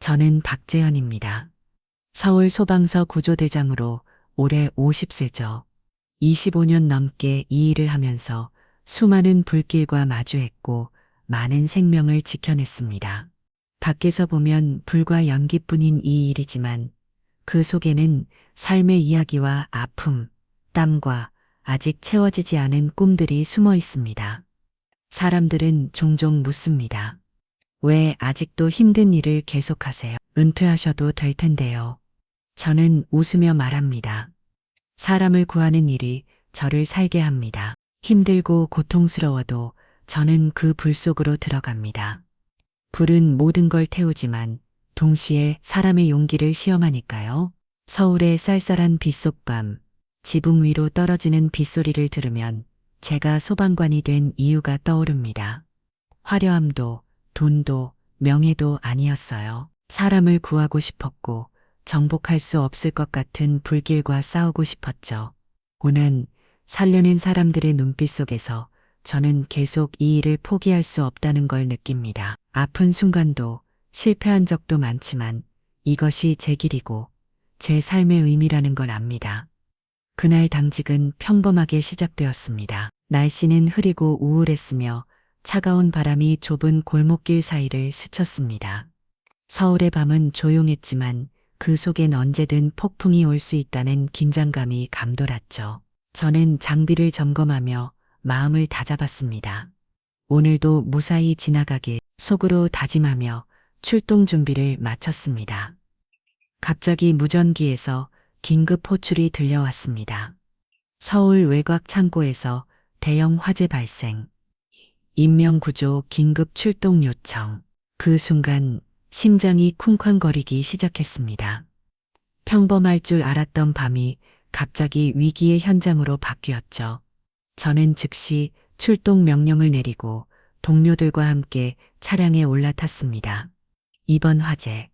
저는 박재현입니다. 서울 소방서 구조대장으로 올해 50세죠. 25년 넘게 이 일을 하면서 수많은 불길과 마주했고 많은 생명을 지켜냈습니다. 밖에서 보면 불과 연기뿐인 이 일이지만 그 속에는 삶의 이야기와 아픔, 땀과 아직 채워지지 않은 꿈들이 숨어 있습니다. 사람들은 종종 묻습니다. 왜 아직도 힘든 일을 계속하세요? 은퇴하셔도 될 텐데요. 저는 웃으며 말합니다. 사람을 구하는 일이 저를 살게 합니다. 힘들고 고통스러워도 저는 그 불 속으로 들어갑니다. 불은 모든 걸 태우지만 동시에 사람의 용기를 시험하니까요. 서울의 쌀쌀한 빗속밤, 지붕 위로 떨어지는 빗소리를 들으면 제가 소방관이 된 이유가 떠오릅니다. 화려함도 돈도 명예도 아니었어요. 사람을 구하고 싶었고 정복할 수 없을 것 같은 불길과 싸우고 싶었죠. 오는 살려낸 사람들의 눈빛 속에서 저는 계속 이 일을 포기할 수 없다는 걸 느낍니다. 아픈 순간도 실패한 적도 많지만 이것이 제 길이고 제 삶의 의미라는 걸 압니다. 그날 당직은 평범하게 시작되었습니다. 날씨는 흐리고 우울했으며 차가운 바람이 좁은 골목길 사이를 스쳤습니다. 서울의 밤은 조용했지만 그 속엔 언제든 폭풍이 올 수 있다는 긴장감이 감돌았죠. 저는 장비를 점검하며 마음을 다잡았습니다. 오늘도 무사히 지나가길 속으로 다짐하며 출동 준비를 마쳤습니다. 갑자기 무전기에서 긴급 호출이 들려왔습니다. 서울 외곽 창고에서 대형 화재 발생. 인명구조 긴급 출동 요청. 그 순간 심장이 쿵쾅거리기 시작했습니다. 평범할 줄 알았던 밤이 갑자기 위기의 현장으로 바뀌었죠. 저는 즉시 출동 명령을 내리고 동료들과 함께 차량에 올라탔습니다. 이번 화재,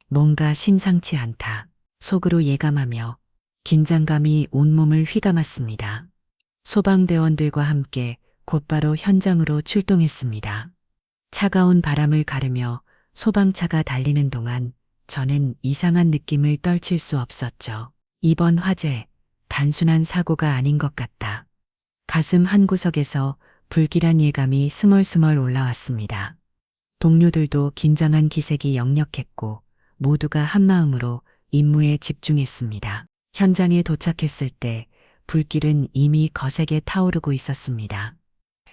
뭔가 심상치 않다. 속으로 예감하며 긴장감이 온몸을 휘감았습니다. 소방대원들과 함께 곧바로 현장으로 출동했습니다. 차가운 바람을 가르며 소방차가 달리는 동안 저는 이상한 느낌을 떨칠 수 없었죠. 이번 화재, 단순한 사고가 아닌 것 같다. 가슴 한구석에서 불길한 예감이 스멀스멀 올라왔습니다. 동료들도 긴장한 기색이 역력했고 모두가 한마음으로 임무에 집중했습니다. 현장에 도착했을 때 불길은 이미 거세게 타오르고 있었습니다.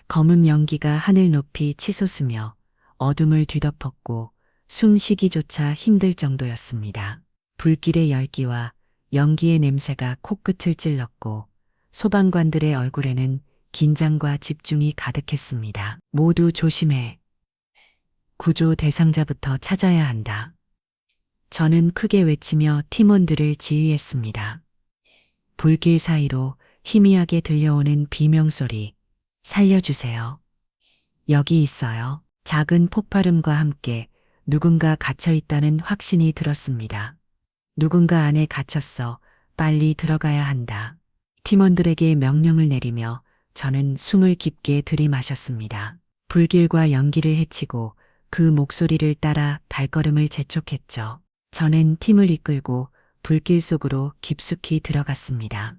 검은 연기가 하늘 높이 치솟으며 어둠을 뒤덮었고 숨쉬기조차 힘들 정도였습니다. 불길의 열기와 연기의 냄새가 코끝을 찔렀고 소방관들의 얼굴에는 긴장과 집중이 가득했습니다. 모두 조심해. 구조 대상자부터 찾아야 한다. 저는 크게 외치며 팀원들을 지휘했습니다. 불길 사이로 희미하게 들려오는 비명소리. 살려주세요. 여기 있어요. 작은 폭발음과 함께 누군가 갇혀있다는 확신이 들었습니다. 누군가 안에 갇혔어. 빨리 들어가야 한다. 팀원들에게 명령을 내리며 저는 숨을 깊게 들이마셨습니다. 불길과 연기를 헤치고 그 목소리를 따라 발걸음을 재촉했죠. 저는 팀을 이끌고 불길 속으로 깊숙이 들어갔습니다.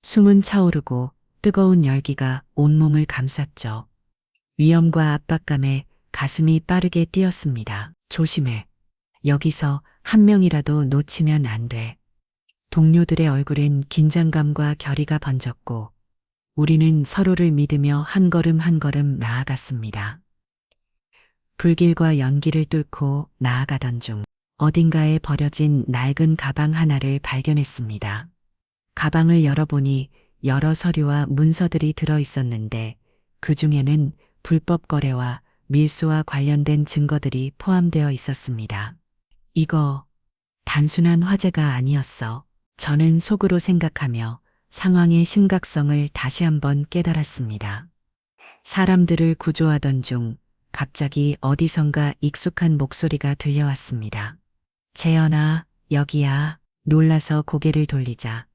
숨은 차오르고 뜨거운 열기가 온몸을 감쌌죠. 위험과 압박감에 가슴이 빠르게 뛰었습니다. 조심해. 여기서 한 명이라도 놓치면 안 돼. 동료들의 얼굴엔 긴장감과 결의가 번졌고 우리는 서로를 믿으며 한 걸음 한 걸음 나아갔습니다. 불길과 연기를 뚫고 나아가던 중 어딘가에 버려진 낡은 가방 하나를 발견했습니다. 가방을 열어보니 여러 서류와 문서들이 들어 있었는데 그 중에는 불법 거래와 밀수와 관련된 증거들이 포함되어 있었습니다. 이거 단순한 화재가 아니었어. 저는 속으로 생각하며 상황의 심각성을 다시 한번 깨달았습니다. 사람들을 구조하던 중 갑자기 어디선가 익숙한 목소리가 들려왔습니다. 재현아, 여기야. 놀라서 고개를 돌리자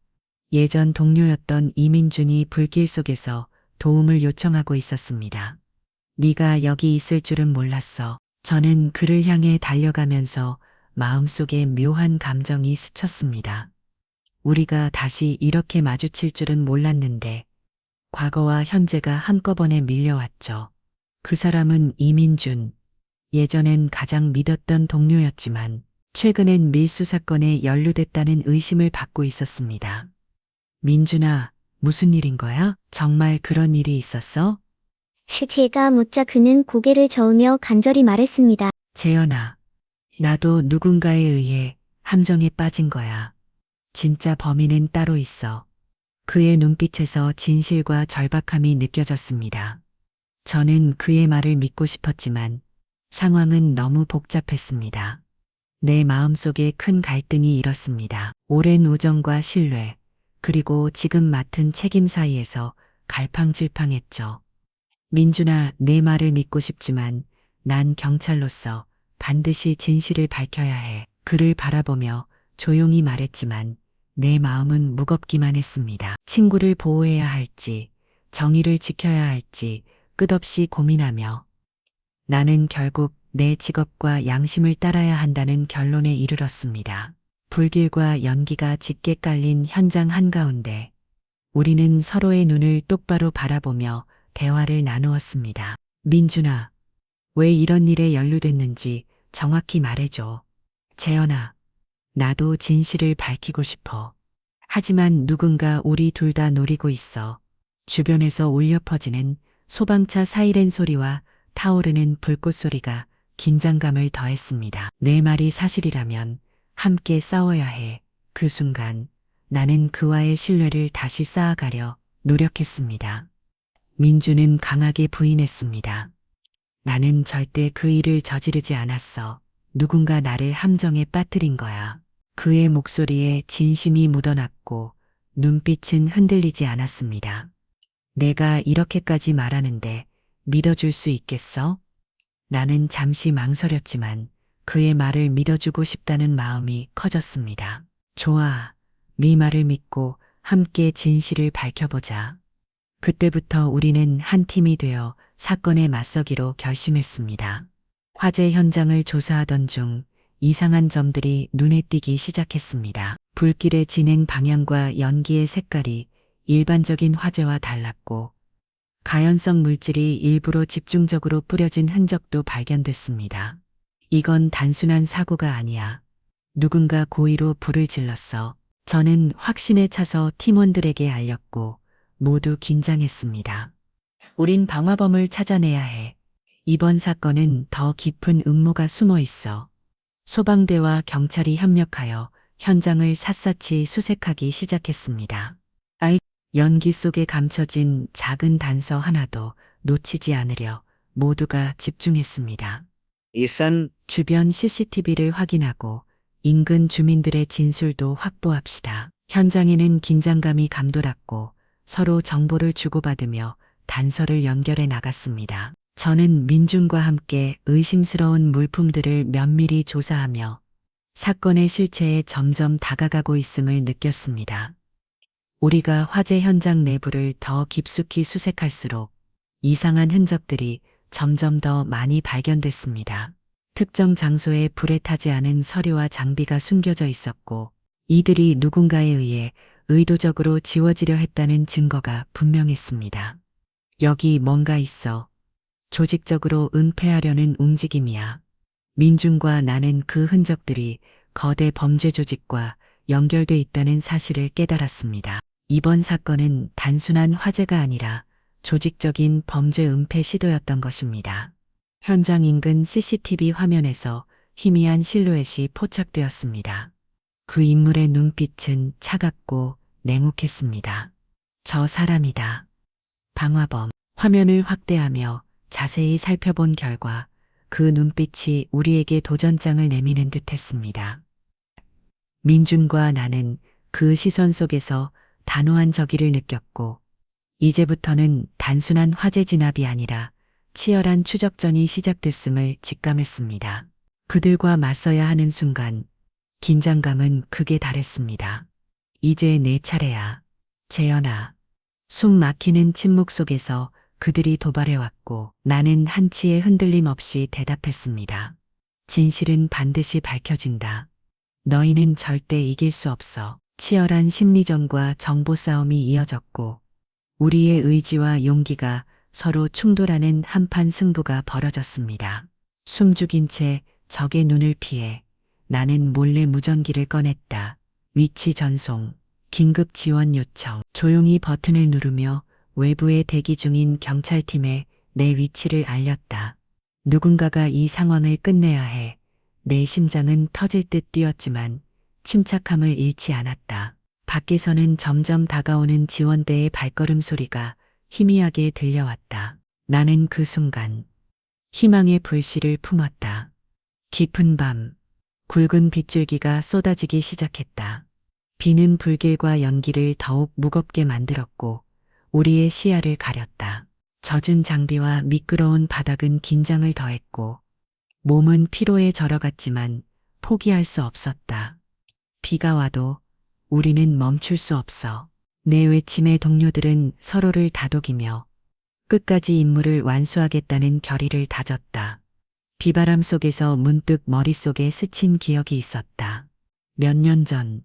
예전 동료였던 이민준이 불길 속에서 도움을 요청하고 있었습니다. 네가 여기 있을 줄은 몰랐어. 저는 그를 향해 달려가면서 마음속에 묘한 감정이 스쳤습니다. 우리가 다시 이렇게 마주칠 줄은 몰랐는데 과거와 현재가 한꺼번에 밀려왔죠. 그 사람은 이민준. 예전엔 가장 믿었던 동료였지만 최근엔 밀수 사건에 연루됐다는 의심을 받고 있었습니다. 민준아, 무슨 일인 거야? 정말 그런 일이 있었어? 제가 묻자 그는 고개를 저으며 간절히 말했습니다. 재현아, 나도 누군가에 의해 함정에 빠진 거야. 진짜 범인은 따로 있어. 그의 눈빛에서 진실과 절박함이 느껴졌습니다. 저는 그의 말을 믿고 싶었지만 상황은 너무 복잡했습니다. 내 마음속에 큰 갈등이 일었습니다. 오랜 우정과 신뢰, 그리고 지금 맡은 책임 사이에서 갈팡질팡했죠. 민준아, 내 말을 믿고 싶지만 난 경찰로서 반드시 진실을 밝혀야 해. 그를 바라보며 조용히 말했지만 내 마음은 무겁기만 했습니다. 친구를 보호해야 할지, 정의를 지켜야 할지 끝없이 고민하며 나는 결국 내 직업과 양심을 따라야 한다는 결론에 이르렀습니다. 불길과 연기가 짙게 깔린 현장 한가운데 우리는 서로의 눈을 똑바로 바라보며 대화를 나누었습니다. 민준아, 왜 이런 일에 연루됐는지 정확히 말해줘. 재현아, 나도 진실을 밝히고 싶어. 하지만 누군가 우리 둘 다 노리고 있어. 주변에서 울려 퍼지는 소방차 사이렌 소리와 타오르는 불꽃 소리가 긴장감을 더했습니다. 내 말이 사실이라면 함께 싸워야 해. 그 순간 나는 그와의 신뢰를 다시 쌓아가려 노력했습니다. 민주는 강하게 부인했습니다. 나는 절대 그 일을 저지르지 않았어. 누군가 나를 함정에 빠뜨린 거야. 그의 목소리에 진심이 묻어났고 눈빛은 흔들리지 않았습니다. 내가 이렇게까지 말하는데 믿어줄 수 있겠어? 나는 잠시 망설였지만 그의 말을 믿어주고 싶다는 마음이 커졌습니다. 좋아, 네 말을 믿고 함께 진실을 밝혀보자. 그때부터 우리는 한 팀이 되어 사건에 맞서기로 결심했습니다. 화재 현장을 조사하던 중 이상한 점들이 눈에 띄기 시작했습니다. 불길의 진행 방향과 연기의 색깔이 일반적인 화재와 달랐고 가연성 물질이 일부러 집중적으로 뿌려진 흔적도 발견됐습니다. 이건 단순한 사고가 아니야. 누군가 고의로 불을 질렀어. 저는 확신에 차서 팀원들에게 알렸고 모두 긴장했습니다. 우린 방화범을 찾아내야 해. 이번 사건은 더 깊은 음모가 숨어 있어. 소방대와 경찰이 협력하여 현장을 샅샅이 수색하기 시작했습니다. 연기 속에 감춰진 작은 단서 하나도 놓치지 않으려 모두가 집중했습니다. 일선 주변 CCTV를 확인하고 인근 주민들의 진술도 확보합시다. 현장에는 긴장감이 감돌았고 서로 정보를 주고받으며 단서를 연결해 나갔습니다. 저는 민준과 함께 의심스러운 물품들을 면밀히 조사하며 사건의 실체에 점점 다가가고 있음을 느꼈습니다. 우리가 화재 현장 내부를 더 깊숙이 수색할수록 이상한 흔적들이 점점 더 많이 발견됐습니다. 특정 장소에 불에 타지 않은 서류와 장비가 숨겨져 있었고 이들이 누군가에 의해 의도적으로 지워지려 했다는 증거가 분명했습니다. 여기 뭔가 있어. 조직적으로 은폐하려는 움직임이야. 민준과 나는 그 흔적들이 거대 범죄 조직과 연결돼 있다는 사실을 깨달았습니다. 이번 사건은 단순한 화재가 아니라 조직적인 범죄 은폐 시도였던 것입니다. 현장 인근 CCTV 화면에서 희미한 실루엣이 포착되었습니다. 그 인물의 눈빛은 차갑고 냉혹했습니다. 저 사람이다. 방화범. 화면을 확대하며 자세히 살펴본 결과 그 눈빛이 우리에게 도전장을 내미는 듯했습니다. 민준과 나는 그 시선 속에서 단호한 저기를 느꼈고 이제부터는 단순한 화재 진압이 아니라 치열한 추적전이 시작됐음을 직감했습니다. 그들과 맞서야 하는 순간 긴장감은 극에 달했습니다. 이제 내 차례야. 재현아. 숨 막히는 침묵 속에서 그들이 도발해왔고 나는 한치의 흔들림 없이 대답했습니다. 진실은 반드시 밝혀진다. 너희는 절대 이길 수 없어. 치열한 심리전과 정보 싸움이 이어졌고 우리의 의지와 용기가 서로 충돌하는 한판 승부가 벌어졌습니다. 숨죽인 채 적의 눈을 피해 나는 몰래 무전기를 꺼냈다. 위치 전송, 긴급 지원 요청. 조용히 버튼을 누르며 외부에 대기 중인 경찰팀에 내 위치를 알렸다. 누군가가 이 상황을 끝내야 해. 내 심장은 터질 듯 뛰었지만 침착함을 잃지 않았다. 밖에서는 점점 다가오는 지원대의 발걸음 소리가 희미하게 들려왔다. 나는 그 순간 희망의 불씨를 품었다. 깊은 밤, 굵은 빗줄기가 쏟아지기 시작했다. 비는 불길과 연기를 더욱 무겁게 만들었고 우리의 시야를 가렸다. 젖은 장비와 미끄러운 바닥은 긴장을 더했고 몸은 피로에 절어갔지만 포기할 수 없었다. 비가 와도 우리는 멈출 수 없어. 내 외침에 동료들은 서로를 다독이며 끝까지 임무를 완수하겠다는 결의를 다졌다. 비바람 속에서 문득 머릿속에 스친 기억이 있었다. 몇 년 전,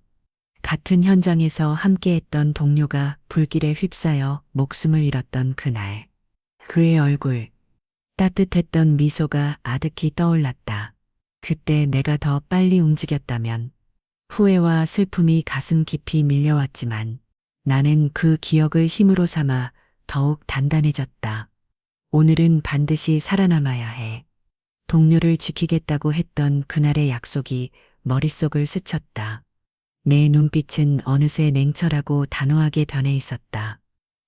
같은 현장에서 함께했던 동료가 불길에 휩싸여 목숨을 잃었던 그날. 그의 얼굴, 따뜻했던 미소가 아득히 떠올랐다. 그때 내가 더 빨리 움직였다면 후회와 슬픔이 가슴 깊이 밀려왔지만 나는 그 기억을 힘으로 삼아 더욱 단단해졌다. 오늘은 반드시 살아남아야 해. 동료를 지키겠다고 했던 그날의 약속이 머릿속을 스쳤다. 내 눈빛은 어느새 냉철하고 단호하게 변해 있었다.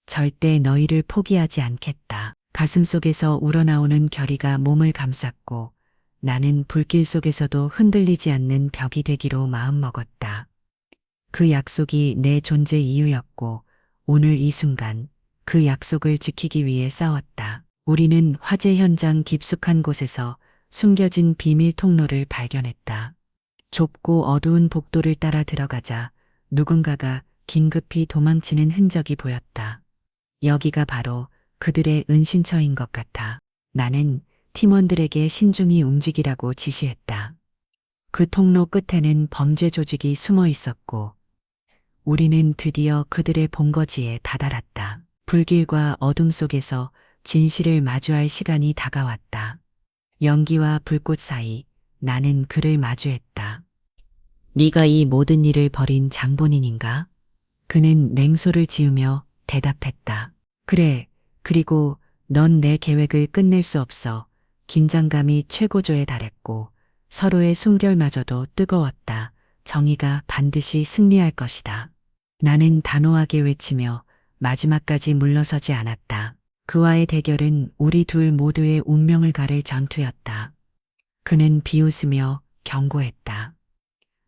절대 너희를 포기하지 않겠다. 가슴속에서 우러나오는 결의가 몸을 감쌌고 나는 불길 속에서도 흔들리지 않는 벽이 되기로 마음먹었다. 그 약속이 내 존재 이유였고 오늘 이 순간 그 약속을 지키기 위해 싸웠다. 우리는 화재 현장 깊숙한 곳에서 숨겨진 비밀 통로를 발견했다. 좁고 어두운 복도를 따라 들어가자 누군가가 긴급히 도망치는 흔적이 보였다. 여기가 바로 그들의 은신처인 것 같아. 나는 팀원들에게 신중히 움직이라고 지시했다. 그 통로 끝에는 범죄 조직이 숨어 있었고 우리는 드디어 그들의 본거지에 다다랐다. 불길과 어둠 속에서 진실을 마주할 시간이 다가왔다. 연기와 불꽃 사이 나는 그를 마주했다. 네가 이 모든 일을 벌인 장본인인가? 그는 냉소를 지으며 대답했다. 그래, 그리고 넌 내 계획을 끝낼 수 없어. 긴장감이 최고조에 달했고 서로의 숨결마저도 뜨거웠다. 정의가 반드시 승리할 것이다. 나는 단호하게 외치며 마지막까지 물러서지 않았다. 그와의 대결은 우리 둘 모두의 운명을 가를 전투였다. 그는 비웃으며 경고했다.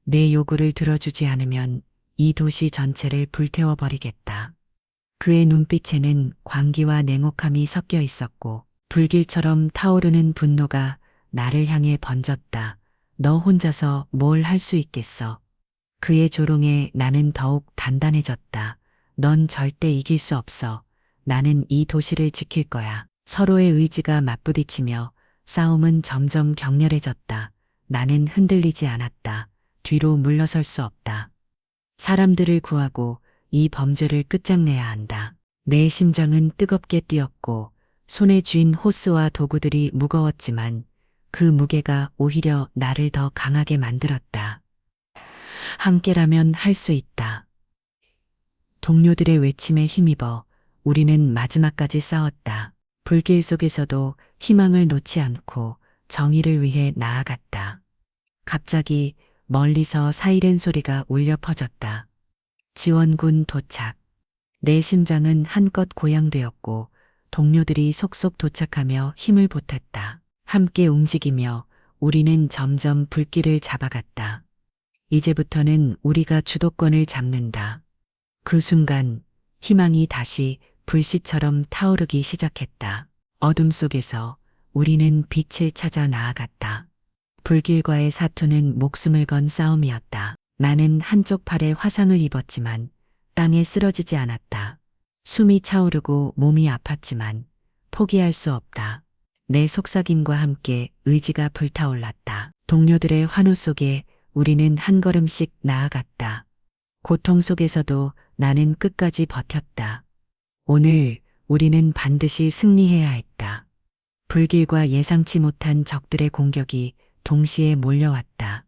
내 요구를 들어주지 않으면 이 도시 전체를 불태워버리겠다. 그의 눈빛에는 광기와 냉혹함이 섞여 있었고 불길처럼 타오르는 분노가 나를 향해 번졌다. 너 혼자서 뭘 할 수 있겠어? 그의 조롱에 나는 더욱 단단해졌다. 넌 절대 이길 수 없어. 나는 이 도시를 지킬 거야. 서로의 의지가 맞부딪히며 싸움은 점점 격렬해졌다. 나는 흔들리지 않았다. 뒤로 물러설 수 없다. 사람들을 구하고 이 범죄를 끝장내야 한다. 내 심장은 뜨겁게 뛰었고 손에 쥔 호스와 도구들이 무거웠지만 그 무게가 오히려 나를 더 강하게 만들었다. 함께라면 할 수 있다. 동료들의 외침에 힘입어 우리는 마지막까지 싸웠다. 불길 속에서도 희망을 놓지 않고 정의를 위해 나아갔다. 갑자기 멀리서 사이렌 소리가 울려 퍼졌다. 지원군 도착. 내 심장은 한껏 고양되었고 동료들이 속속 도착하며 힘을 보탰다. 함께 움직이며 우리는 점점 불길을 잡아갔다. 이제부터는 우리가 주도권을 잡는다. 그 순간 희망이 다시 불씨처럼 타오르기 시작했다. 어둠 속에서 우리는 빛을 찾아 나아갔다. 불길과의 사투는 목숨을 건 싸움이었다. 나는 한쪽 팔에 화상을 입었지만 땅에 쓰러지지 않았다. 숨이 차오르고 몸이 아팠지만 포기할 수 없다. 내 속삭임과 함께 의지가 불타올랐다. 동료들의 환호 속에 우리는 한 걸음씩 나아갔다. 고통 속에서도 나는 끝까지 버텼다. 오늘 우리는 반드시 승리해야 했다. 불길과 예상치 못한 적들의 공격이 동시에 몰려왔다.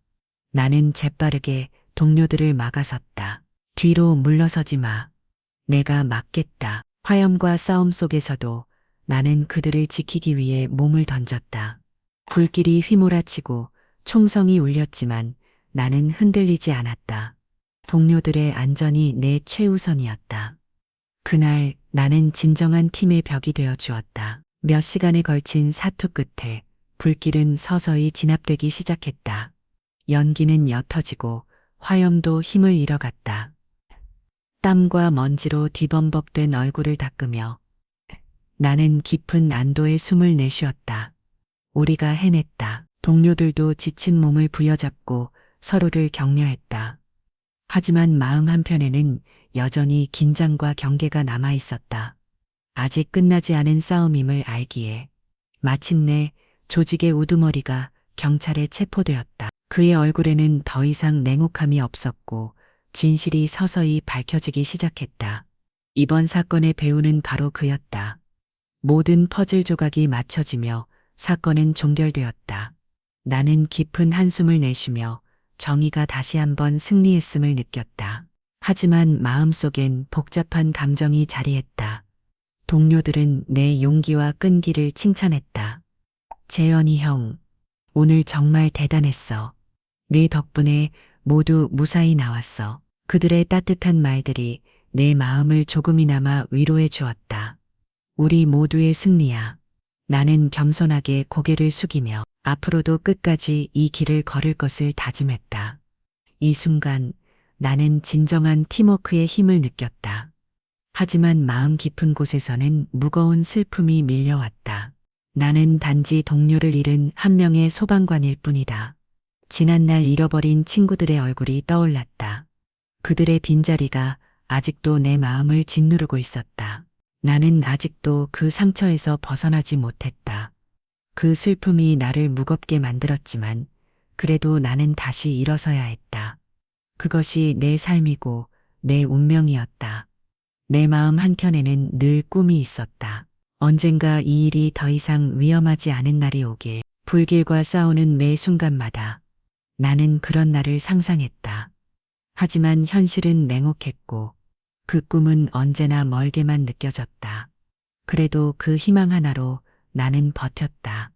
나는 재빠르게 동료들을 막아섰다. 뒤로 물러서지 마. 내가 막겠다. 화염과 싸움 속에서도 나는 그들을 지키기 위해 몸을 던졌다. 불길이 휘몰아치고 총성이 울렸지만 나는 흔들리지 않았다. 동료들의 안전이 내 최우선이었다. 그날 나는 진정한 팀의 벽이 되어 주었다. 몇 시간에 걸친 사투 끝에 불길은 서서히 진압되기 시작했다. 연기는 옅어지고 화염도 힘을 잃어갔다. 땀과 먼지로 뒤범벅된 얼굴을 닦으며 나는 깊은 안도의 숨을 내쉬었다. 우리가 해냈다. 동료들도 지친 몸을 부여잡고 서로를 격려했다. 하지만 마음 한편에는 여전히 긴장과 경계가 남아 있었다. 아직 끝나지 않은 싸움임을 알기에 마침내 조직의 우두머리가 경찰에 체포되었다. 그의 얼굴에는 더 이상 냉혹함이 없었고 진실이 서서히 밝혀지기 시작했다. 이번 사건의 배우는 바로 그였다. 모든 퍼즐 조각이 맞춰지며 사건은 종결되었다. 나는 깊은 한숨을 내쉬며 정의가 다시 한번 승리했음을 느꼈다. 하지만 마음속엔 복잡한 감정이 자리했다. 동료들은 내 용기와 끈기를 칭찬했다. 재현이 형, 오늘 정말 대단했어. 네 덕분에 모두 무사히 나왔어. 그들의 따뜻한 말들이 내 마음을 조금이나마 위로해 주었다. 우리 모두의 승리야. 나는 겸손하게 고개를 숙이며 앞으로도 끝까지 이 길을 걸을 것을 다짐했다. 이 순간 나는 진정한 팀워크의 힘을 느꼈다. 하지만 마음 깊은 곳에서는 무거운 슬픔이 밀려왔다. 나는 단지 동료를 잃은 한 명의 소방관일 뿐이다. 지난날 잃어버린 친구들의 얼굴이 떠올랐다. 그들의 빈자리가 아직도 내 마음을 짓누르고 있었다. 나는 아직도 그 상처에서 벗어나지 못했다. 그 슬픔이 나를 무겁게 만들었지만 그래도 나는 다시 일어서야 했다. 그것이 내 삶이고 내 운명이었다. 내 마음 한켠에는 늘 꿈이 있었다. 언젠가 이 일이 더 이상 위험하지 않은 날이 오길. 불길과 싸우는 매 순간마다 나는 그런 날을 상상했다. 하지만 현실은 냉혹했고 그 꿈은 언제나 멀게만 느껴졌다. 그래도 그 희망 하나로 나는 버텼다.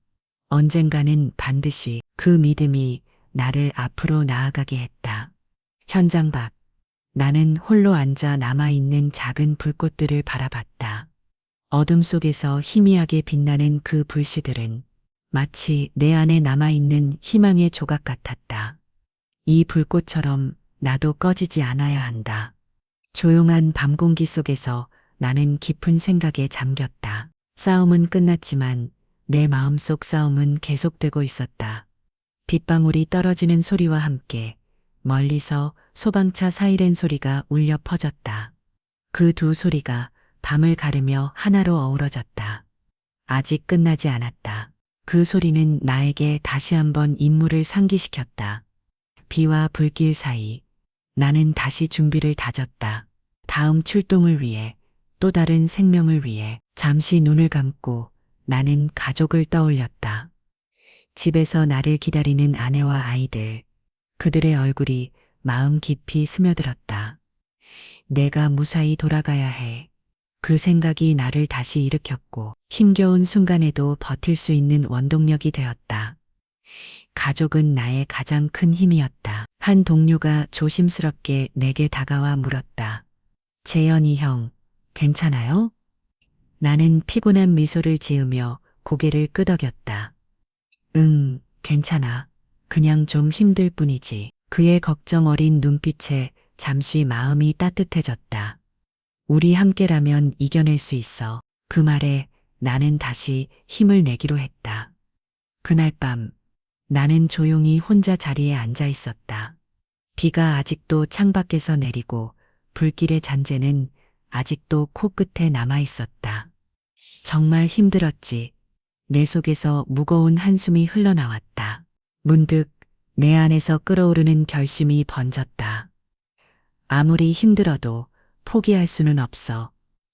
언젠가는 반드시 그 믿음이 나를 앞으로 나아가게 했다. 현장 밖, 나는 홀로 앉아 남아있는 작은 불꽃들을 바라봤다. 어둠 속에서 희미하게 빛나는 그 불씨들은 마치 내 안에 남아있는 희망의 조각 같았다. 이 불꽃처럼 나도 꺼지지 않아야 한다. 조용한 밤 공기 속에서 나는 깊은 생각에 잠겼다. 싸움은 끝났지만 내 마음속 싸움은 계속되고 있었다. 빗방울이 떨어지는 소리와 함께 멀리서 소방차 사이렌 소리가 울려 퍼졌다. 그 두 소리가 밤을 가르며 하나로 어우러졌다. 아직 끝나지 않았다. 그 소리는 나에게 다시 한번 임무를 상기시켰다. 비와 불길 사이 나는 다시 준비를 다졌다. 다음 출동을 위해, 또 다른 생명을 위해 잠시 눈을 감고 나는 가족을 떠올렸다. 집에서 나를 기다리는 아내와 아이들, 그들의 얼굴이 마음 깊이 스며들었다. 내가 무사히 돌아가야 해. 그 생각이 나를 다시 일으켰고 힘겨운 순간에도 버틸 수 있는 원동력이 되었다. 가족은 나의 가장 큰 힘이었다. 한 동료가 조심스럽게 내게 다가와 물었다. 재현이 형, 괜찮아요? 나는 피곤한 미소를 지으며 고개를 끄덕였다. 응, 괜찮아. 그냥 좀 힘들 뿐이지. 그의 걱정 어린 눈빛에 잠시 마음이 따뜻해졌다. 우리 함께라면 이겨낼 수 있어. 그 말에 나는 다시 힘을 내기로 했다. 그날 밤 나는 조용히 혼자 자리에 앉아 있었다. 비가 아직도 창밖에서 내리고 불길의 잔재는 아직도 코끝에 남아 있었다. 정말 힘들었지. 내 속에서 무거운 한숨이 흘러나왔다. 문득 내 안에서 끓어오르는 결심이 번졌다. 아무리 힘들어도 포기할 수는 없어.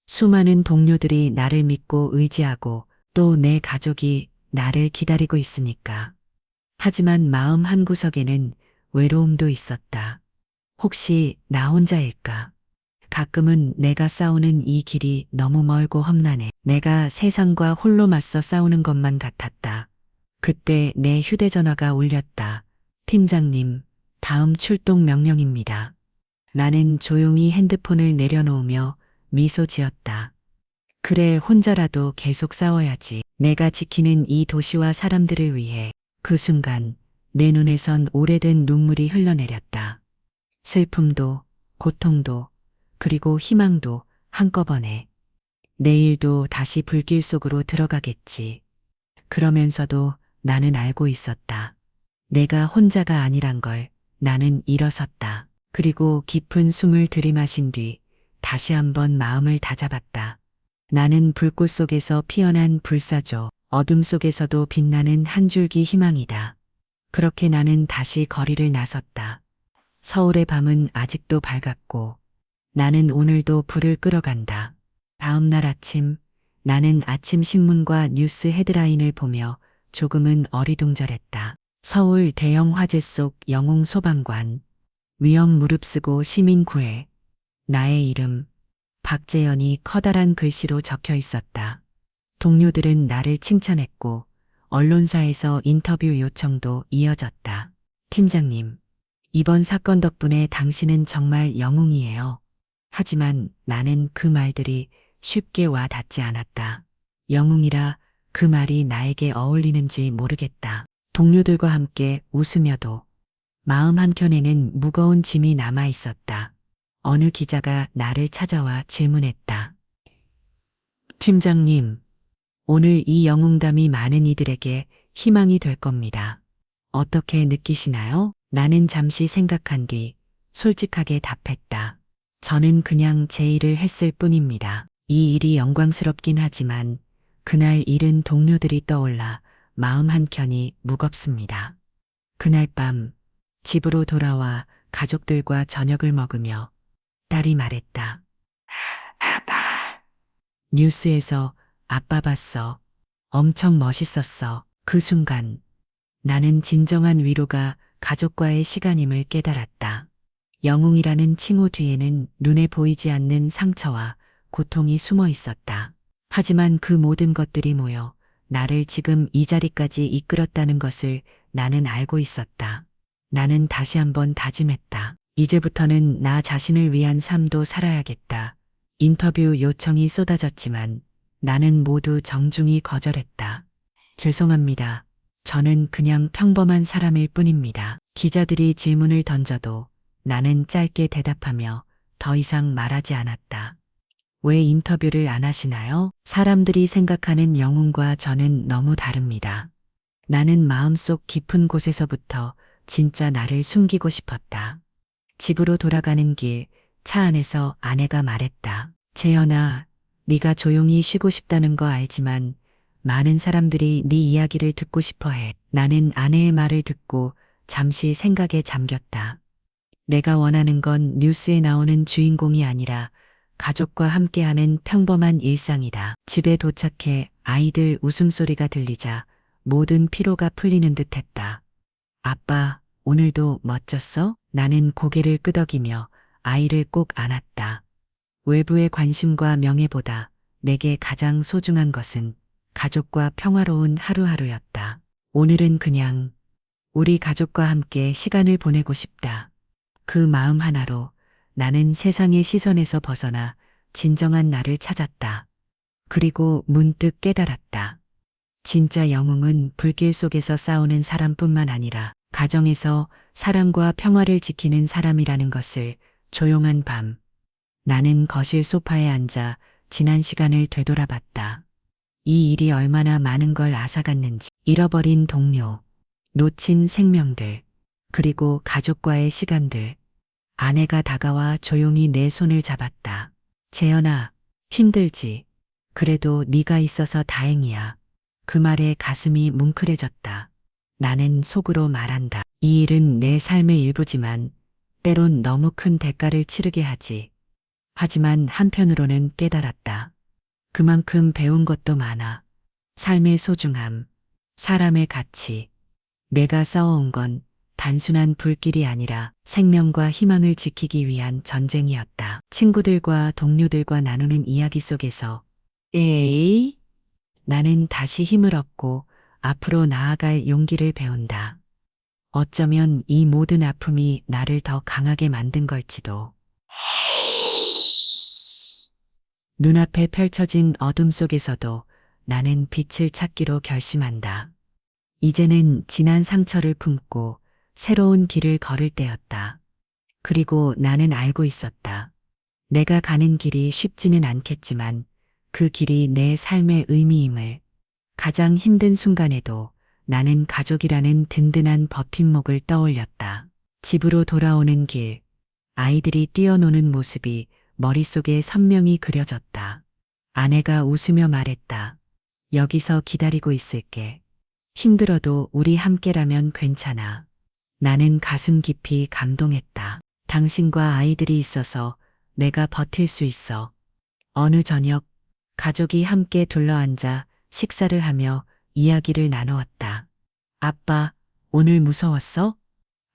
수많은 동료들이 나를 믿고 의지하고 또 내 가족이 나를 기다리고 있으니까. 하지만 마음 한구석에는 외로움도 있었다. 혹시 나 혼자일까? 가끔은 내가 싸우는 이 길이 너무 멀고 험난해. 내가 세상과 홀로 맞서 싸우는 것만 같았다. 그때 내 휴대전화가 울렸다. 팀장님, 다음 출동 명령입니다. 나는 조용히 핸드폰을 내려놓으며 미소 지었다. 그래, 혼자라도 계속 싸워야지. 내가 지키는 이 도시와 사람들을 위해. 그 순간 내 눈에선 오래된 눈물이 흘러내렸다. 슬픔도, 고통도, 그리고 희망도 한꺼번에. 내일도 다시 불길 속으로 들어가겠지. 그러면서도 나는 알고 있었다. 내가 혼자가 아니란 걸. 나는 일어섰다. 그리고 깊은 숨을 들이마신 뒤 다시 한번 마음을 다잡았다. 나는 불꽃 속에서 피어난 불사조, 어둠 속에서도 빛나는 한 줄기 희망이다. 그렇게 나는 다시 거리를 나섰다. 서울의 밤은 아직도 밝았고 나는 오늘도 불을 끌어간다. 다음 날 아침, 나는 아침 신문과 뉴스 헤드라인을 보며 조금은 어리둥절했다. 서울 대형 화재 속 영웅 소방관, 위험 무릅쓰고 시민 구해. 나의 이름, 박재현이 커다란 글씨로 적혀 있었다. 동료들은 나를 칭찬했고 언론사에서 인터뷰 요청도 이어졌다. 팀장님, 이번 사건 덕분에 당신은 정말 영웅이에요. 하지만 나는 그 말들이 쉽게 와 닿지 않았다. 영웅이라 그 말이 나에게 어울리는지 모르겠다. 동료들과 함께 웃으며도 마음 한켠에는 무거운 짐이 남아 있었다. 어느 기자가 나를 찾아와 질문했다. 팀장님, 오늘 이 영웅담이 많은 이들에게 희망이 될 겁니다. 어떻게 느끼시나요? 나는 잠시 생각한 뒤 솔직하게 답했다. 저는 그냥 제 일을 했을 뿐입니다. 이 일이 영광스럽긴 하지만 그날 잃은 동료들이 떠올라 마음 한켠이 무겁습니다. 그날 밤 집으로 돌아와 가족들과 저녁을 먹으며 딸이 말했다. 아빠. 뉴스에서 아빠 봤어. 엄청 멋있었어. 그 순간 나는 진정한 위로가 가족과의 시간임을 깨달았다. 영웅이라는 칭호 뒤에는 눈에 보이지 않는 상처와 고통이 숨어 있었다. 하지만 그 모든 것들이 모여 나를 지금 이 자리까지 이끌었다는 것을 나는 알고 있었다. 나는 다시 한번 다짐했다. 이제부터는 나 자신을 위한 삶도 살아야겠다. 인터뷰 요청이 쏟아졌지만 나는 모두 정중히 거절했다. 죄송합니다. 저는 그냥 평범한 사람일 뿐입니다. 기자들이 질문을 던져도 나는 짧게 대답하며 더 이상 말하지 않았다. 왜 인터뷰를 안 하시나요? 사람들이 생각하는 영웅과 저는 너무 다릅니다. 나는 마음속 깊은 곳에서부터 진짜 나를 숨기고 싶었다. 집으로 돌아가는 길, 차 안에서 아내가 말했다. 재현아, 네가 조용히 쉬고 싶다는 거 알지만 많은 사람들이 네 이야기를 듣고 싶어 해. 나는 아내의 말을 듣고 잠시 생각에 잠겼다. 내가 원하는 건 뉴스에 나오는 주인공이 아니라 가족과 함께하는 평범한 일상이다. 집에 도착해 아이들 웃음소리가 들리자 모든 피로가 풀리는 듯 했다. 아빠, 오늘도 멋졌어? 나는 고개를 끄덕이며 아이를 꼭 안았다. 외부의 관심과 명예보다 내게 가장 소중한 것은 가족과 평화로운 하루하루였다. 오늘은 그냥 우리 가족과 함께 시간을 보내고 싶다. 그 마음 하나로 나는 세상의 시선에서 벗어나 진정한 나를 찾았다. 그리고 문득 깨달았다. 진짜 영웅은 불길 속에서 싸우는 사람뿐만 아니라 가정에서 사랑과 평화를 지키는 사람이라는 것을. 조용한 밤, 나는 거실 소파에 앉아 지난 시간을 되돌아봤다. 이 일이 얼마나 많은 걸 앗아갔는지, 잃어버린 동료, 놓친 생명들, 그리고 가족과의 시간들. 아내가 다가와 조용히 내 손을 잡았다. 재현아, 힘들지. 그래도 네가 있어서 다행이야. 그 말에 가슴이 뭉클해졌다. 나는 속으로 말한다. 이 일은 내 삶의 일부지만 때론 너무 큰 대가를 치르게 하지. 하지만 한편으로는 깨달았다. 그만큼 배운 것도 많아. 삶의 소중함, 사람의 가치. 내가 싸워온 건 단순한 불길이 아니라 생명과 희망을 지키기 위한 전쟁이었다. 친구들과 동료들과 나누는 이야기 속에서 에이? 나는 다시 힘을 얻고 앞으로 나아갈 용기를 배운다. 어쩌면 이 모든 아픔이 나를 더 강하게 만든 걸지도. 눈앞에 펼쳐진 어둠 속에서도 나는 빛을 찾기로 결심한다. 이제는 지난 상처를 품고 새로운 길을 걸을 때였다. 그리고 나는 알고 있었다. 내가 가는 길이 쉽지는 않겠지만 그 길이 내 삶의 의미임을. 가장 힘든 순간에도 나는 가족이라는 든든한 버팀목을 떠올렸다. 집으로 돌아오는 길, 아이들이 뛰어노는 모습이 머릿속에 선명히 그려졌다. 아내가 웃으며 말했다. 여기서 기다리고 있을게. 힘들어도 우리 함께라면 괜찮아. 나는 가슴 깊이 감동했다. 당신과 아이들이 있어서 내가 버틸 수 있어. 어느 저녁, 가족이 함께 둘러앉아 식사를 하며 이야기를 나누었다. 아빠, 오늘 무서웠어?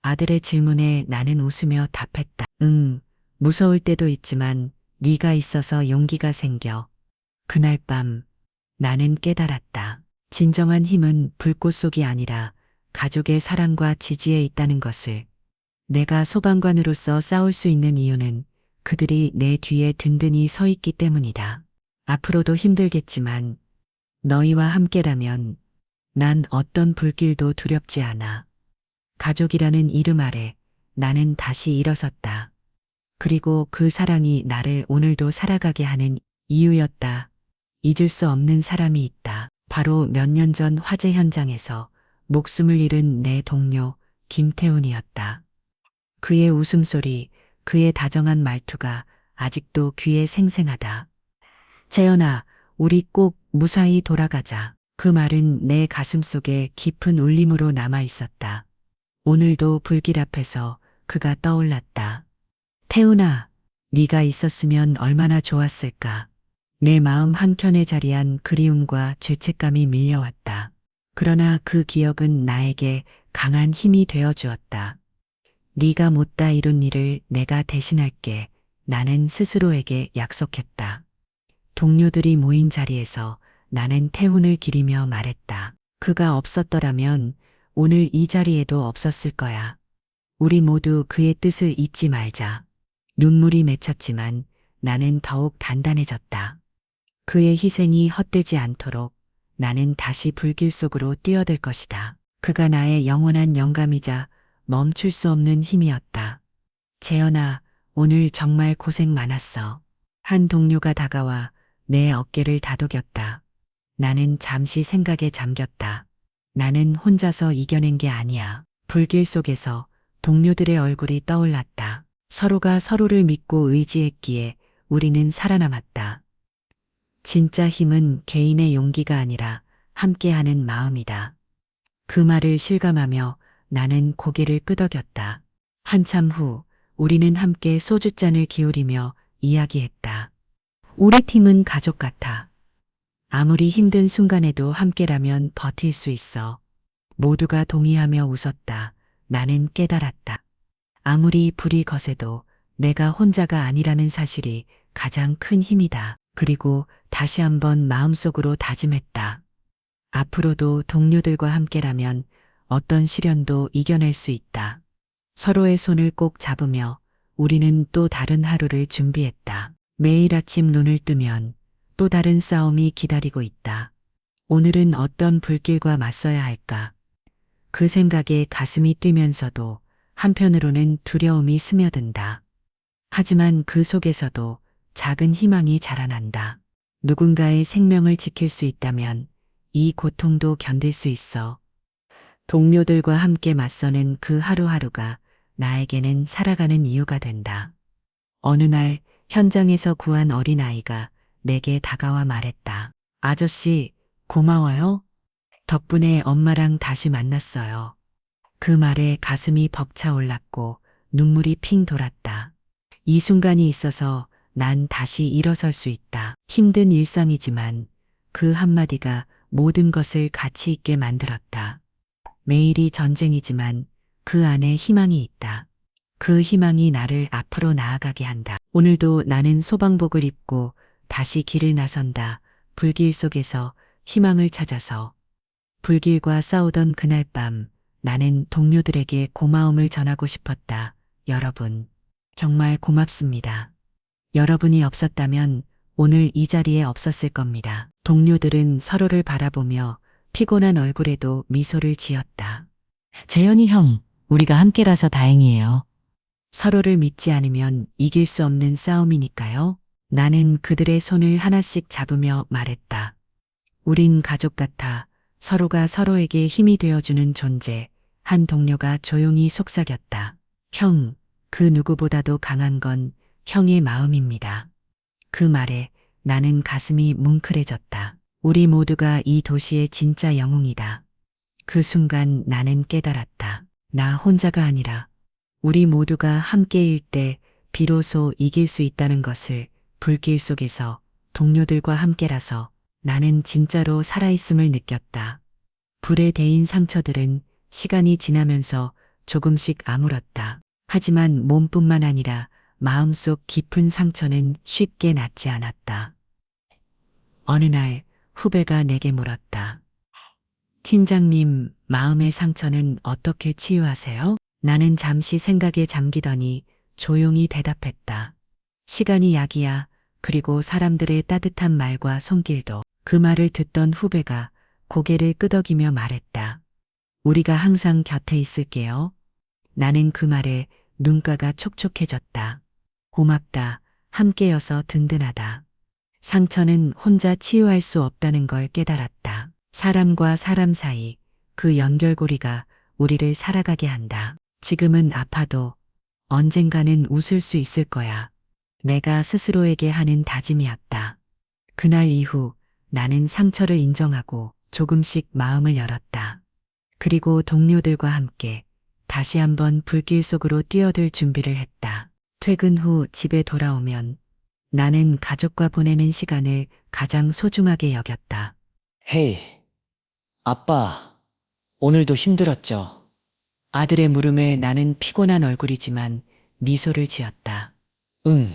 아들의 질문에 나는 웃으며 답했다. 응, 무서울 때도 있지만 네가 있어서 용기가 생겨. 그날 밤 나는 깨달았다. 진정한 힘은 불꽃 속이 아니라 가족의 사랑과 지지에 있다는 것을. 내가 소방관으로서 싸울 수 있는 이유는 그들이 내 뒤에 든든히 서 있기 때문이다. 앞으로도 힘들겠지만 너희와 함께라면 난 어떤 불길도 두렵지 않아. 가족이라는 이름 아래 나는 다시 일어섰다. 그리고 그 사랑이 나를 오늘도 살아가게 하는 이유였다. 잊을 수 없는 사람이 있다. 바로 몇 년 전 화재 현장에서 목숨을 잃은 내 동료 김태훈이었다. 그의 웃음소리, 그의 다정한 말투가 아직도 귀에 생생하다. 재현아, 우리 꼭 무사히 돌아가자. 그 말은 내 가슴 속에 깊은 울림으로 남아 있었다. 오늘도 불길 앞에서 그가 떠올랐다. 태훈아, 네가 있었으면 얼마나 좋았을까. 내 마음 한켠에 자리한 그리움과 죄책감이 밀려왔다. 그러나 그 기억은 나에게 강한 힘이 되어 주었다. 네가 못다 이룬 일을 내가 대신할게. 나는 스스로에게 약속했다. 동료들이 모인 자리에서 나는 태훈을 기리며 말했다. 그가 없었더라면 오늘 이 자리에도 없었을 거야. 우리 모두 그의 뜻을 잊지 말자. 눈물이 맺혔지만 나는 더욱 단단해졌다. 그의 희생이 헛되지 않도록 나는 다시 불길 속으로 뛰어들 것이다. 그가 나의 영원한 영감이자 멈출 수 없는 힘이었다. 재현아, 오늘 정말 고생 많았어. 한 동료가 다가와 내 어깨를 다독였다. 나는 잠시 생각에 잠겼다. 나는 혼자서 이겨낸 게 아니야. 불길 속에서 동료들의 얼굴이 떠올랐다. 서로가 서로를 믿고 의지했기에 우리는 살아남았다. 진짜 힘은 개인의 용기가 아니라 함께하는 마음이다. 그 말을 실감하며 나는 고개를 끄덕였다. 한참 후 우리는 함께 소주잔을 기울이며 이야기했다. 우리 팀은 가족 같아. 아무리 힘든 순간에도 함께라면 버틸 수 있어. 모두가 동의하며 웃었다. 나는 깨달았다. 아무리 불이 거세도 내가 혼자가 아니라는 사실이 가장 큰 힘이다. 그리고 다시 한번 마음속으로 다짐했다. 앞으로도 동료들과 함께라면 어떤 시련도 이겨낼 수 있다. 서로의 손을 꼭 잡으며 우리는 또 다른 하루를 준비했다. 매일 아침 눈을 뜨면 또 다른 싸움이 기다리고 있다. 오늘은 어떤 불길과 맞서야 할까? 그 생각에 가슴이 뛰면서도 한편으로는 두려움이 스며든다. 하지만 그 속에서도 작은 희망이 자라난다. 누군가의 생명을 지킬 수 있다면 이 고통도 견딜 수 있어. 동료들과 함께 맞서는 그 하루하루가 나에게는 살아가는 이유가 된다. 어느 날 현장에서 구한 어린아이가 내게 다가와 말했다. 아저씨, 고마워요. 덕분에 엄마랑 다시 만났어요. 그 말에 가슴이 벅차올랐고 눈물이 핑 돌았다. 이 순간이 있어서 난 다시 일어설 수 있다. 힘든 일상이지만 그 한마디가 모든 것을 가치 있게 만들었다. 매일이 전쟁이지만 그 안에 희망이 있다. 그 희망이 나를 앞으로 나아가게 한다. 오늘도 나는 소방복을 입고 다시 길을 나선다. 불길 속에서 희망을 찾아서. 불길과 싸우던 그날 밤 나는 동료들에게 고마움을 전하고 싶었다. 여러분, 정말 고맙습니다. 여러분이 없었다면 오늘 이 자리에 없었을 겁니다. 동료들은 서로를 바라보며 피곤한 얼굴에도 미소를 지었다. 재현이 형, 우리가 함께라서 다행이에요. 서로를 믿지 않으면 이길 수 없는 싸움이니까요. 나는 그들의 손을 하나씩 잡으며 말했다. 우린 가족 같아 서로가 서로에게 힘이 되어주는 존재. 한 동료가 조용히 속삭였다. 형, 그 누구보다도 강한 건 형의 마음입니다. 그 말에 나는 가슴이 뭉클해졌다. 우리 모두가 이 도시의 진짜 영웅이다. 그 순간 나는 깨달았다. 나 혼자가 아니라 우리 모두가 함께일 때 비로소 이길 수 있다는 것을. 불길 속에서 동료들과 함께라서 나는 진짜로 살아있음을 느꼈다. 불에 데인 상처들은 시간이 지나면서 조금씩 아물었다. 하지만 몸뿐만 아니라 마음속 깊은 상처는 쉽게 낫지 않았다. 어느 날 후배가 내게 물었다. 팀장님, 마음의 상처는 어떻게 치유하세요? 나는 잠시 생각에 잠기더니 조용히 대답했다. 시간이 약이야. 그리고 사람들의 따뜻한 말과 손길도. 그 말을 듣던 후배가 고개를 끄덕이며 말했다. 우리가 항상 곁에 있을게요. 나는 그 말에 눈가가 촉촉해졌다. 고맙다. 함께여서 든든하다. 상처는 혼자 치유할 수 없다는 걸 깨달았다. 사람과 사람 사이 그 연결고리가 우리를 살아가게 한다. 지금은 아파도 언젠가는 웃을 수 있을 거야. 내가 스스로에게 하는 다짐이었다. 그날 이후 나는 상처를 인정하고 조금씩 마음을 열었다. 그리고 동료들과 함께 다시 한번 불길 속으로 뛰어들 준비를 했다. 퇴근 후 집에 돌아오면 나는 가족과 보내는 시간을 가장 소중하게 여겼다. 헤이, 아빠, 오늘도 힘들었죠? 아들의 물음에 나는 피곤한 얼굴이지만 미소를 지었다. 응,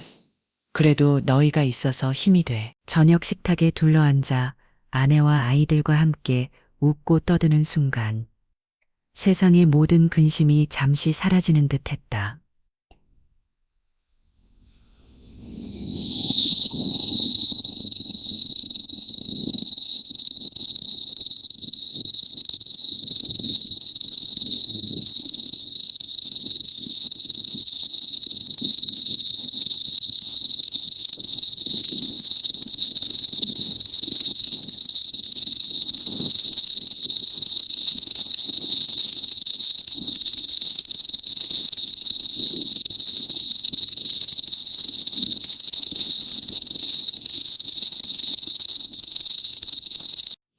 그래도 너희가 있어서 힘이 돼. 저녁 식탁에 둘러앉아 아내와 아이들과 함께 웃고 떠드는 순간 세상의 모든 근심이 잠시 사라지는 듯 했다.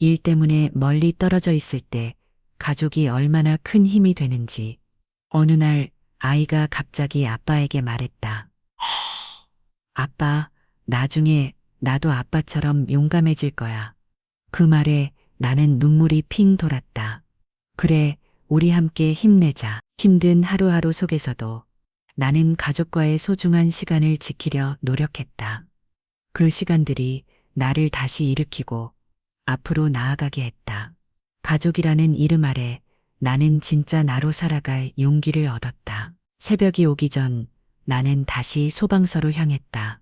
일 때문에 멀리 떨어져 있을 때 가족이 얼마나 큰 힘이 되는지. 어느 날 아이가 갑자기 아빠에게 말했다. 아빠, 나중에 나도 아빠처럼 용감해질 거야. 그 말에 나는 눈물이 핑 돌았다. 그래, 우리 함께 힘내자. 힘든 하루하루 속에서도 나는 가족과의 소중한 시간을 지키려 노력했다. 그 시간들이 나를 다시 일으키고 앞으로 나아가게 했다. 가족이라는 이름 아래 나는 진짜 나로 살아갈 용기를 얻었다. 새벽이 오기 전 나는 다시 소방서로 향했다.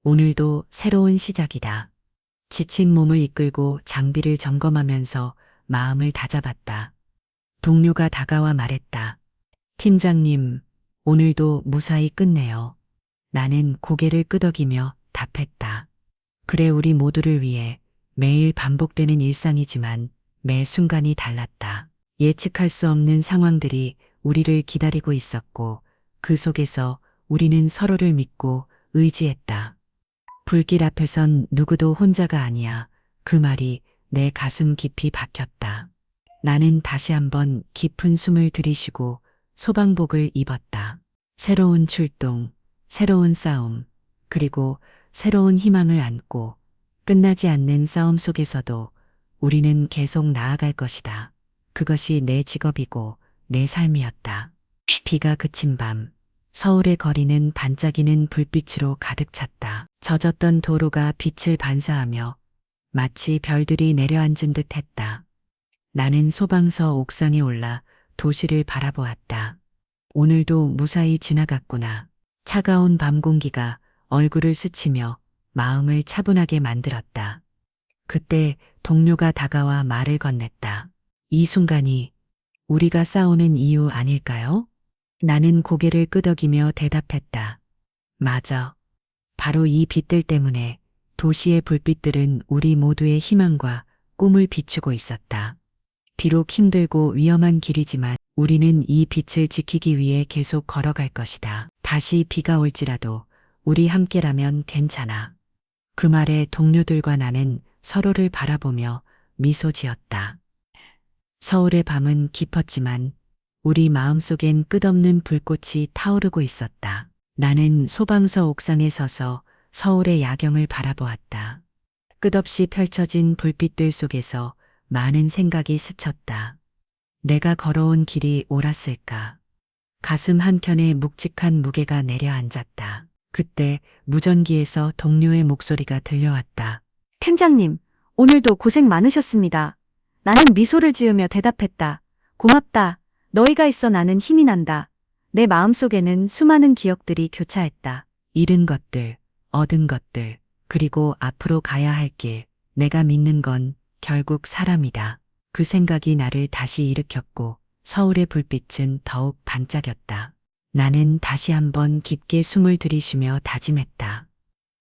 오늘도 새로운 시작이다. 지친 몸을 이끌고 장비를 점검하면서 마음을 다잡았다. 동료가 다가와 말했다. 팀장님, 오늘도 무사히 끝내요. 나는 고개를 끄덕이며 답했다. 그래, 우리 모두를 위해 매일 반복되는 일상이지만 매 순간이 달랐다. 예측할 수 없는 상황들이 우리를 기다리고 있었고 그 속에서 우리는 서로를 믿고 의지했다. 불길 앞에선 누구도 혼자가 아니야. 그 말이 내 가슴 깊이 박혔다. 나는 다시 한번 깊은 숨을 들이쉬고 소방복을 입었다. 새로운 출동, 새로운 싸움, 그리고 새로운 희망을 안고 끝나지 않는 싸움 속에서도 우리는 계속 나아갈 것이다. 그것이 내 직업이고 내 삶이었다. 비가 그친 밤, 서울의 거리는 반짝이는 불빛으로 가득 찼다. 젖었던 도로가 빛을 반사하며 마치 별들이 내려앉은 듯 했다. 나는 소방서 옥상에 올라 도시를 바라보았다. 오늘도 무사히 지나갔구나. 차가운 밤 공기가 얼굴을 스치며 마음을 차분하게 만들었다. 그때 동료가 다가와 말을 건넸다. 이 순간이 우리가 싸우는 이유 아닐까요? 나는 고개를 끄덕이며 대답했다. 맞아. 바로 이 빛들 때문에 도시의 불빛들은 우리 모두의 희망과 꿈을 비추고 있었다. 비록 힘들고 위험한 길이지만 우리는 이 빛을 지키기 위해 계속 걸어갈 것이다. 다시 비가 올지라도 우리 함께라면 괜찮아. 그 말에 동료들과 나는 서로를 바라보며 미소 지었다. 서울의 밤은 깊었지만 우리 마음속엔 끝없는 불꽃이 타오르고 있었다. 나는 소방서 옥상에 서서 서울의 야경을 바라보았다. 끝없이 펼쳐진 불빛들 속에서 많은 생각이 스쳤다. 내가 걸어온 길이 옳았을까? 가슴 한켠에 묵직한 무게가 내려앉았다. 그때 무전기에서 동료의 목소리가 들려왔다. 팀장님, 오늘도 고생 많으셨습니다. 나는 미소를 지으며 대답했다. 고맙다. 너희가 있어 나는 힘이 난다. 내 마음속에는 수많은 기억들이 교차했다. 잃은 것들, 얻은 것들, 그리고 앞으로 가야 할 길. 내가 믿는 건 결국 사람이다. 그 생각이 나를 다시 일으켰고 서울의 불빛은 더욱 반짝였다. 나는 다시 한번 깊게 숨을 들이쉬며 다짐했다.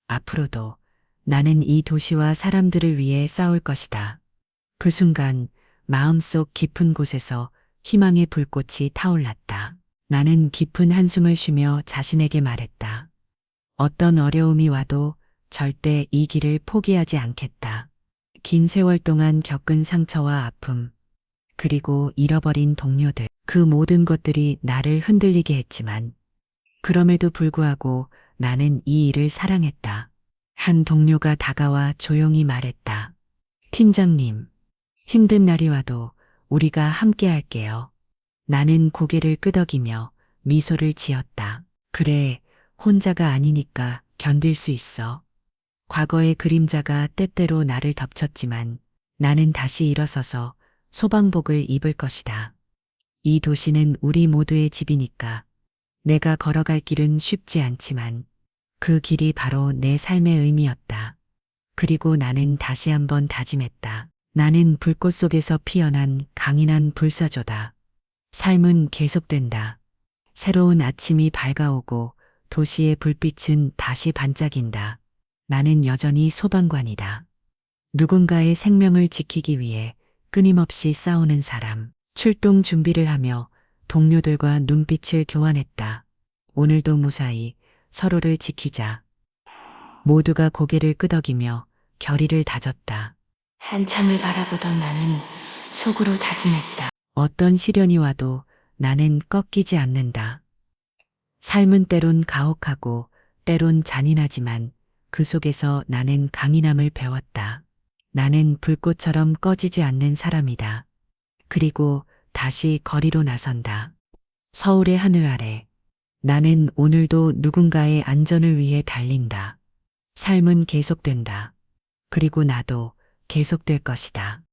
앞으로도 나는 이 도시와 사람들을 위해 싸울 것이다. 그 순간 마음속 깊은 곳에서 희망의 불꽃이 타올랐다. 나는 깊은 한숨을 쉬며 자신에게 말했다. 어떤 어려움이 와도 절대 이 길을 포기하지 않겠다. 긴 세월 동안 겪은 상처와 아픔, 그리고 잃어버린 동료들, 그 모든 것들이 나를 흔들리게 했지만 그럼에도 불구하고 나는 이 일을 사랑했다. 한 동료가 다가와 조용히 말했다. 팀장님, 힘든 날이 와도 우리가 함께 할게요. 나는 고개를 끄덕이며 미소를 지었다. 그래, 혼자가 아니니까 견딜 수 있어. 과거의 그림자가 때때로 나를 덮쳤지만 나는 다시 일어서서 소방복을 입을 것이다. 이 도시는 우리 모두의 집이니까 내가 걸어갈 길은 쉽지 않지만 그 길이 바로 내 삶의 의미였다. 그리고 나는 다시 한번 다짐했다. 나는 불꽃 속에서 피어난 강인한 불사조다. 삶은 계속된다. 새로운 아침이 밝아오고 도시의 불빛은 다시 반짝인다. 나는 여전히 소방관이다. 누군가의 생명을 지키기 위해 끊임없이 싸우는 사람. 출동 준비를 하며 동료들과 눈빛을 교환했다. 오늘도 무사히 서로를 지키자. 모두가 고개를 끄덕이며 결의를 다졌다. 한참을 바라보던 나는 속으로 다짐했다. 어떤 시련이 와도 나는 꺾이지 않는다. 삶은 때론 가혹하고 때론 잔인하지만 그 속에서 나는 강인함을 배웠다. 나는 불꽃처럼 꺼지지 않는 사람이다. 그리고 다시 거리로 나선다. 서울의 하늘 아래 나는 오늘도 누군가의 안전을 위해 달린다. 삶은 계속된다. 그리고 나도 계속될 것이다.